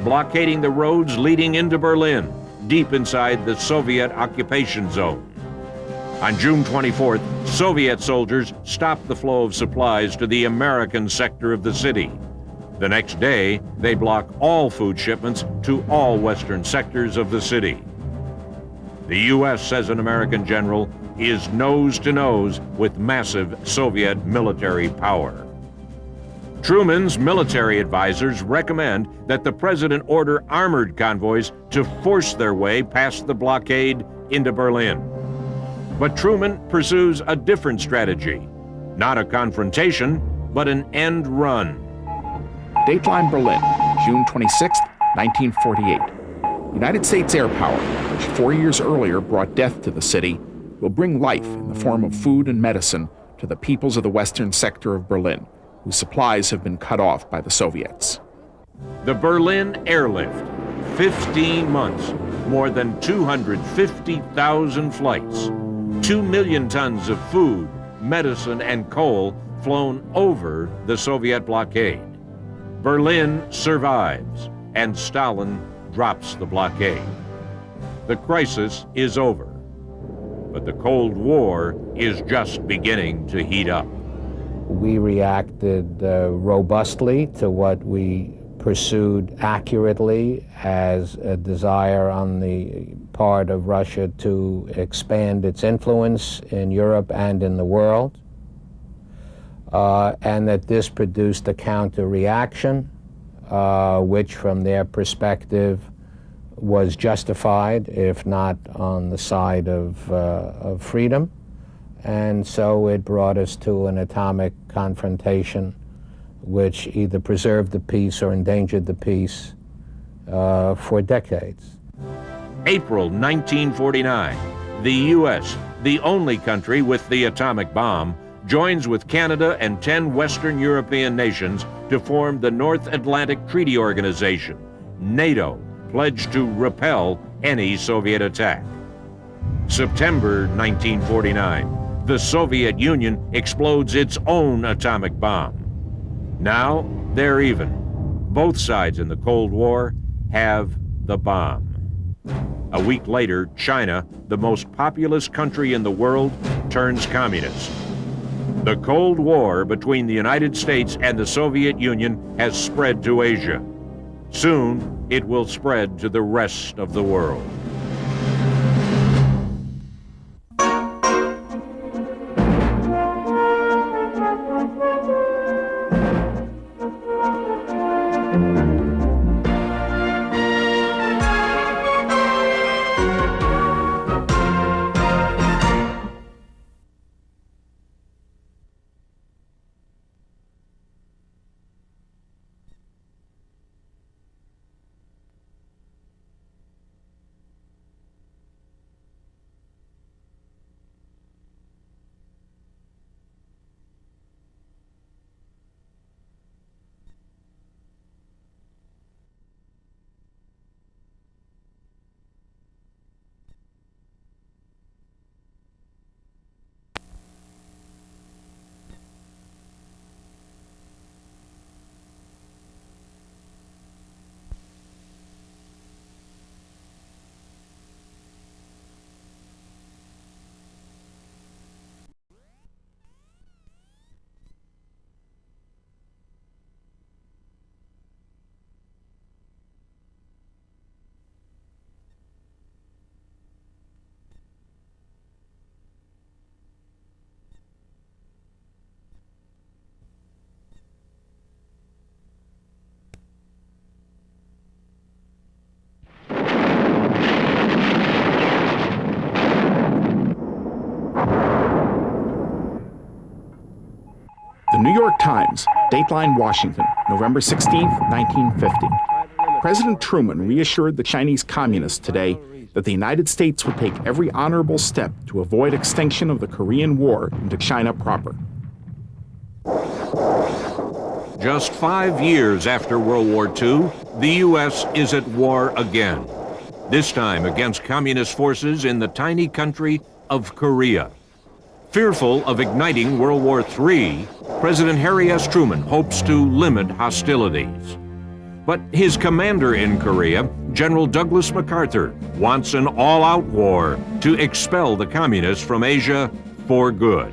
blockading the roads leading into Berlin, deep inside the Soviet occupation zone. On June 24th, Soviet soldiers stopped the flow of supplies to the American sector of the city. The next day, they block all food shipments to all western sectors of the city. The U.S., says an American general, is nose to nose with massive Soviet military power. Truman's military advisors recommend that the president order armored convoys to force their way past the blockade into Berlin. But Truman pursues a different strategy, not a confrontation, but an end run. Dateline Berlin, June 26, 1948. United States air power, which 4 years earlier brought death to the city, will bring life in the form of food and medicine to the peoples of the western sector of Berlin, whose supplies have been cut off by the Soviets. The Berlin airlift, 15 months, more than 250,000 flights, 2 million tons of food, medicine, and coal flown over the Soviet blockade. Berlin survives, and Stalin drops the blockade. The crisis is over, but the Cold War is just beginning to heat up. We reacted robustly to what we pursued accurately as a desire on the part of Russia to expand its influence in Europe and in the world, and that this produced a counter-reaction, which from their perspective was justified, if not on the side of freedom. And so it brought us to an atomic confrontation which either preserved the peace or endangered the peace for decades. April 1949, the U.S., the only country with the atomic bomb, joins with Canada and 10 Western European nations to form the North Atlantic Treaty Organization, NATO, pledged to repel any Soviet attack. September 1949, the Soviet Union explodes its own atomic bomb. Now they're even. Both sides in the Cold War have the bomb. A week later, China, the most populous country in the world, turns communist. The Cold War between the United States and the Soviet Union has spread to Asia. Soon, it will spread to the rest of the world. The New York Times, Dateline Washington, November 16, 1950. President Truman reassured the Chinese communists today that the United States would take every honorable step to avoid extinction of the Korean War into China proper. Just 5 years after World War II, the U.S. is at war again, this time against communist forces in the tiny country of Korea. Fearful of igniting World War III, President Harry S. Truman hopes to limit hostilities. But his commander in Korea, General Douglas MacArthur, wants an all-out war to expel the communists from Asia for good.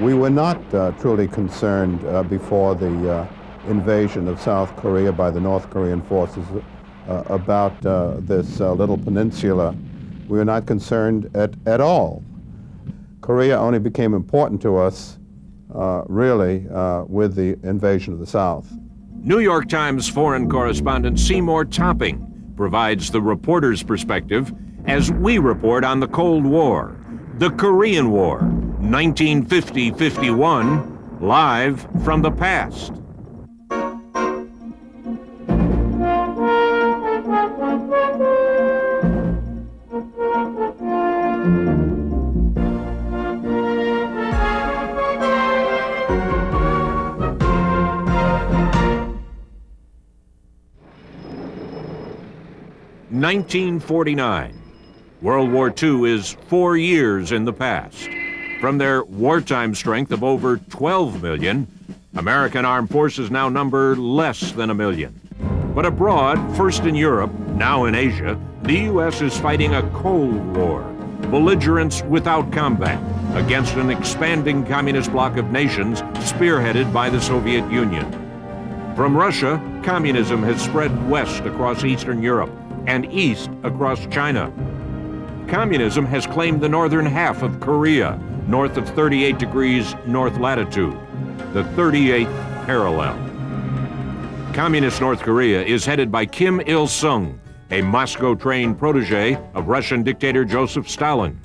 We were not truly concerned before the invasion of South Korea by the North Korean forces about this little peninsula. We were not concerned at all. Korea only became important to us really with the invasion of the South. New York Times foreign correspondent Seymour Topping provides the reporter's perspective as we report on the Cold War, the Korean War, 1950-51, live from the past. (1949). World War II is 4 years in the past. From their wartime strength of over 12 million, American armed forces now number less than 1 million. But abroad, first in Europe, now in Asia, the U.S. is fighting a Cold War, belligerence without combat, against an expanding communist bloc of nations spearheaded by the Soviet Union. From Russia, communism has spread west across Eastern Europe and east across China. Communism has claimed the northern half of Korea, north of 38 degrees north latitude, the 38th parallel. Communist North Korea is headed by Kim Il-sung, a Moscow-trained protege of Russian dictator Joseph Stalin.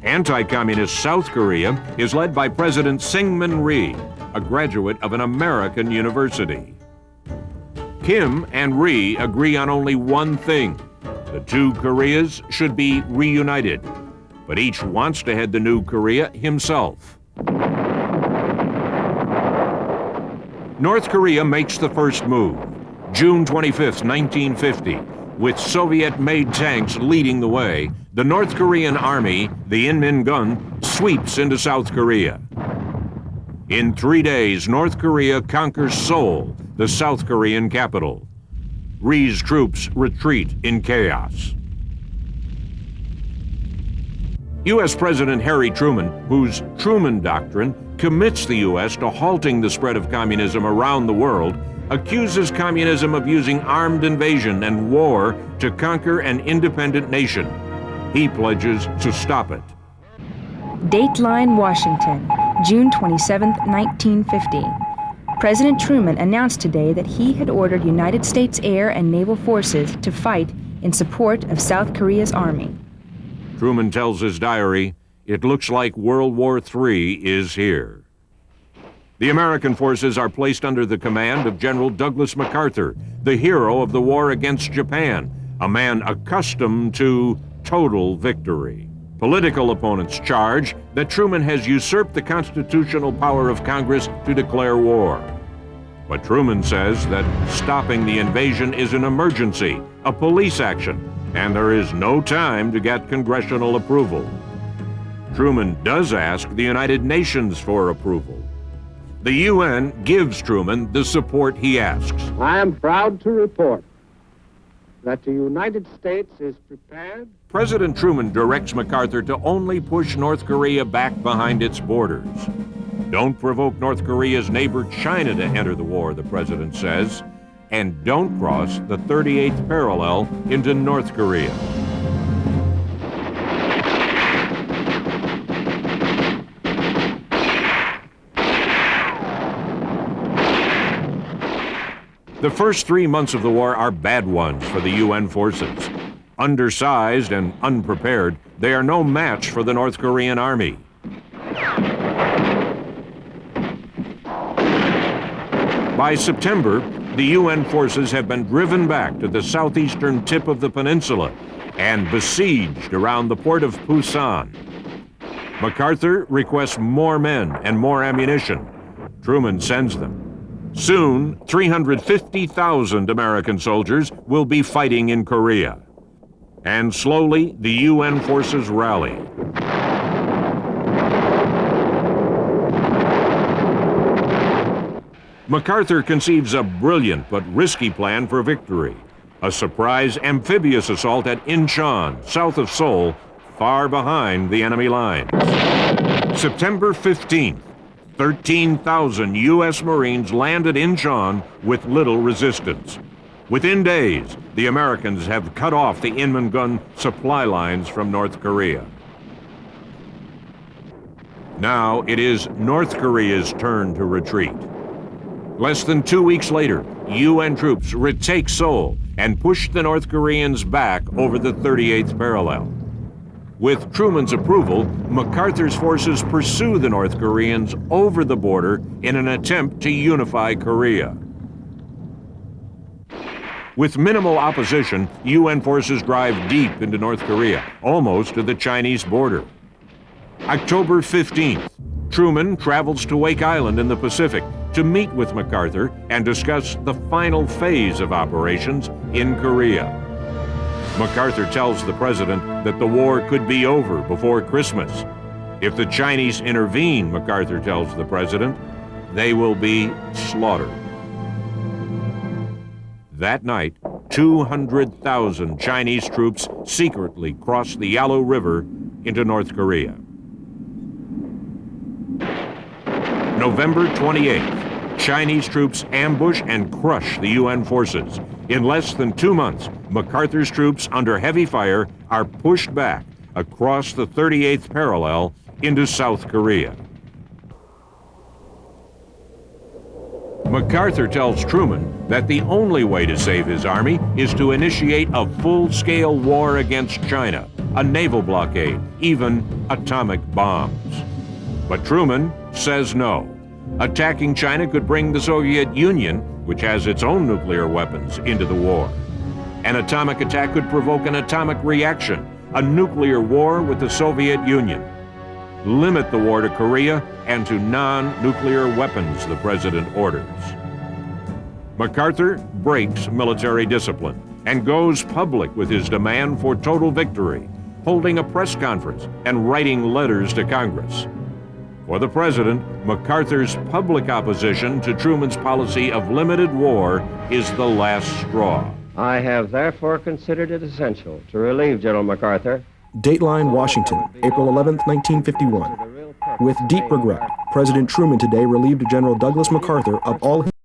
Anti-communist South Korea is led by President Syngman Rhee, a graduate of an American university. Kim and Rhee agree on only one thing: the two Koreas should be reunited, but each wants to head the new Korea himself. North Korea makes the first move, June 25, 1950. With Soviet-made tanks leading the way, the North Korean army, the Inmingun, sweeps into South Korea. In 3 days, North Korea conquers Seoul, the South Korean capital. Rhee's troops retreat in chaos. U.S. President Harry Truman, whose Truman Doctrine commits the U.S. to halting the spread of communism around the world, accuses communism of using armed invasion and war to conquer an independent nation. He pledges to stop it. Dateline, Washington, June 27, 1950. President Truman announced today that he had ordered United States air and naval forces to fight in support of South Korea's army. Truman tells his diary, "It looks like World War III is here." The American forces are placed under the command of General Douglas MacArthur, the hero of the war against Japan, a man accustomed to total victory. Political opponents charge that Truman has usurped the constitutional power of Congress to declare war. But Truman says that stopping the invasion is an emergency, a police action, and there is no time to get congressional approval. Truman does ask the United Nations for approval. The UN gives Truman the support he asks. I am proud to report that the United States is prepared. President Truman directs MacArthur to only push North Korea back behind its borders. Don't provoke North Korea's neighbor China to enter the war, the president says, and don't cross the 38th parallel into North Korea. The first 3 months of the war are bad ones for the UN forces. Undersized and unprepared, they are no match for the North Korean army. By September, the UN forces have been driven back to the southeastern tip of the peninsula and besieged around the port of Pusan. MacArthur requests more men and more ammunition. Truman sends them. Soon, 350,000 American soldiers will be fighting in Korea. And slowly, the UN forces rally. MacArthur conceives a brilliant but risky plan for victory. A surprise amphibious assault at Incheon, south of Seoul, far behind the enemy lines. September 15th, 13,000 U.S. Marines landed Incheon with little resistance. Within days, the Americans have cut off the Inmingun supply lines from North Korea. Now it is North Korea's turn to retreat. Less than 2 weeks later, UN troops retake Seoul and push the North Koreans back over the 38th parallel. With Truman's approval, MacArthur's forces pursue the North Koreans over the border in an attempt to unify Korea. With minimal opposition, UN forces drive deep into North Korea, almost to the Chinese border. October 15th, Truman travels to Wake Island in the Pacific to meet with MacArthur and discuss the final phase of operations in Korea. MacArthur tells the president that the war could be over before Christmas. If the Chinese intervene, MacArthur tells the president, they will be slaughtered. That night, 200,000 Chinese troops secretly crossed the Yalu River into North Korea. November 28th, Chinese troops ambush and crush the UN forces. In less than 2 months, MacArthur's troops under heavy fire are pushed back across the 38th parallel into South Korea. MacArthur tells Truman that the only way to save his army is to initiate a full-scale war against China, a naval blockade, even atomic bombs. But Truman says no. Attacking China could bring the Soviet Union, which has its own nuclear weapons, into the war. An atomic attack could provoke an atomic reaction, a nuclear war with the Soviet Union. Limit the war to Korea and to non-nuclear weapons, the president orders. MacArthur breaks military discipline and goes public with his demand for total victory, holding a press conference and writing letters to Congress. For the president, MacArthur's public opposition to Truman's policy of limited war is the last straw. I have therefore considered it essential to relieve General MacArthur. Dateline, Washington, April 11, 1951. With deep regret, President Truman today relieved General Douglas MacArthur of all his